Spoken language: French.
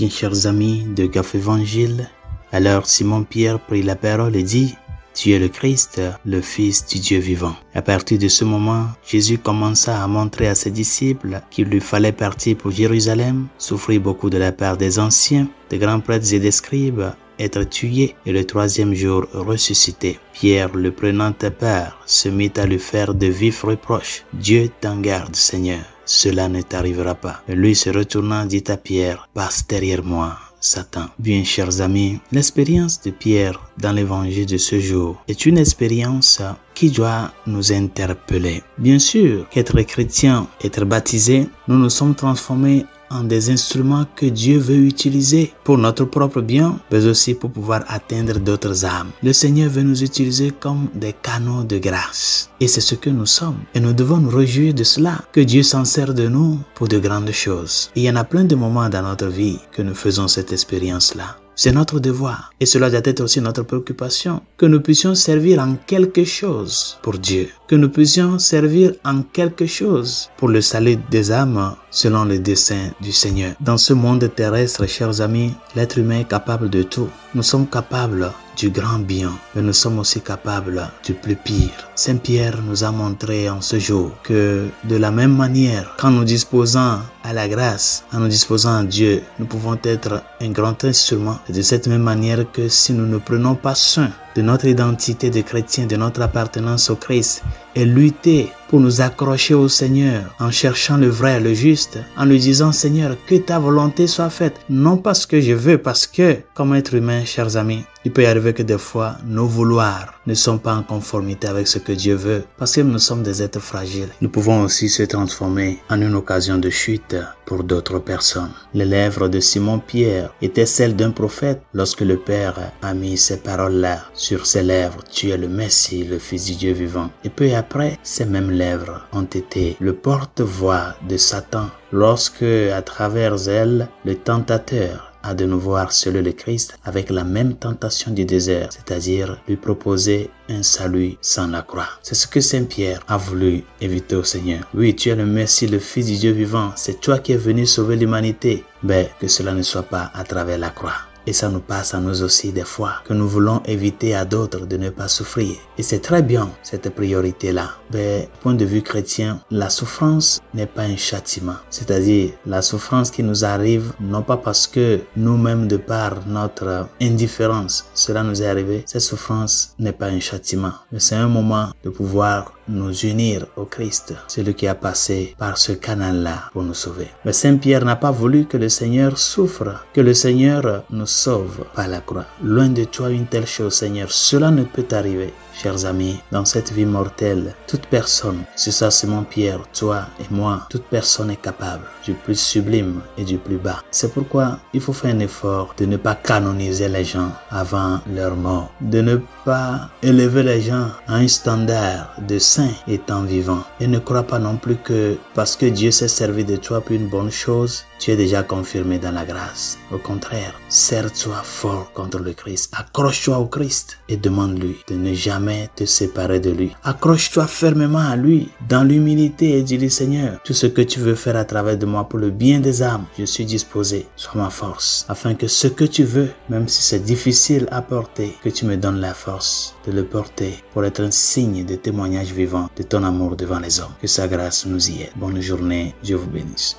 Bien chers amis de Gaf Évangile, alors Simon-Pierre prit la parole et dit: Tu es le Christ, le Fils du Dieu vivant. À partir de ce moment, Jésus commença à montrer à ses disciples qu'il lui fallait partir pour Jérusalem, souffrir beaucoup de la part des anciens, des grands prêtres et des scribes, être tué et le troisième jour ressuscité. Pierre, le prenant à part, se mit à lui faire de vifs reproches. « Dieu t'en garde, Seigneur, cela ne t'arrivera pas. » Et lui se retournant dit à Pierre: « Passe derrière moi, Satan. » Bien chers amis, l'expérience de Pierre dans l'évangile de ce jour est une expérience qui doit nous interpeller. Bien sûr qu'être chrétien, être baptisé, nous nous sommes transformés en des instruments que Dieu veut utiliser pour notre propre bien, mais aussi pour pouvoir atteindre d'autres âmes. Le Seigneur veut nous utiliser comme des canaux de grâce. Et c'est ce que nous sommes. Et nous devons nous réjouir de cela, que Dieu s'en sert de nous pour de grandes choses. Et il y en a plein de moments dans notre vie que nous faisons cette expérience-là. C'est notre devoir et cela doit être aussi notre préoccupation, que nous puissions servir en quelque chose pour Dieu, que nous puissions servir en quelque chose pour le salut des âmes selon le dessein du Seigneur. Dans ce monde terrestre, chers amis, l'être humain est capable de tout. Nous sommes capables du grand bien, mais nous sommes aussi capables du plus pire. Saint Pierre nous a montré en ce jour que de la même manière, quand nous disposons à la grâce, en nous disposant à Dieu, nous pouvons être un grand instrument. Et de cette même manière que si nous ne prenons pas soin de notre identité de chrétien, de notre appartenance au Christ, et lutter pour nous accrocher au Seigneur en cherchant le vrai, le juste, en lui disant: Seigneur, que ta volonté soit faite, non pas ce que je veux, parce que, comme être humain, chers amis, il peut y arriver que des fois, nos vouloirs ne sont pas en conformité avec ce que Dieu veut, parce que nous sommes des êtres fragiles. Nous pouvons aussi se transformer en une occasion de chute pour d'autres personnes. Les lèvres de Simon-Pierre étaient celles d'un prophète lorsque le Père a mis ces paroles-là sur ses lèvres: Tu es le Messie, le Fils du Dieu vivant. Et peu après, ces mêmes lèvres ont été le porte-voix de Satan lorsque, à travers elles, le tentateur a de nouveau harcelé le Christ avec la même tentation du désert, c'est-à-dire lui proposer un salut sans la croix. C'est ce que Saint Pierre a voulu éviter au Seigneur. Oui, tu es le Messie, le Fils du Dieu vivant, c'est toi qui es venu sauver l'humanité, mais que cela ne soit pas à travers la croix. Et ça nous passe à nous aussi des fois, que nous voulons éviter à d'autres de ne pas souffrir. Et c'est très bien, cette priorité-là. Mais, du point de vue chrétien, la souffrance n'est pas un châtiment. C'est-à-dire, la souffrance qui nous arrive, non pas parce que nous-mêmes, de par notre indifférence, cela nous est arrivé. Cette souffrance n'est pas un châtiment. Mais c'est un moment de pouvoir nous unir au Christ, celui qui a passé par ce canal-là pour nous sauver. Mais Saint Pierre n'a pas voulu que le Seigneur souffre, que le Seigneur nous sauve par la croix. Loin de toi une telle chose, Seigneur, cela ne peut arriver. Chers amis, dans cette vie mortelle, toute personne, c'est ça Simon-Pierre, toi et moi, toute personne est capable du plus sublime et du plus bas. C'est pourquoi il faut faire un effort de ne pas canoniser les gens avant leur mort, de ne pas élever les gens à un standard de saints étant vivants. Et ne crois pas non plus que parce que Dieu s'est servi de toi pour une bonne chose, tu es déjà confirmé dans la grâce. Au contraire, serre-toi fort contre le Christ, accroche-toi au Christ et demande-lui de ne jamais te séparer de lui. Accroche-toi fermement à lui dans l'humilité et dis-lui: Seigneur, tout ce que tu veux faire à travers de moi pour le bien des âmes, je suis disposé, sois ma force, afin que ce que tu veux, même si c'est difficile à porter, que tu me donnes la force de le porter pour être un signe de témoignage vivant de ton amour devant les hommes. Que sa grâce nous y aide. Bonne journée, Dieu vous bénisse.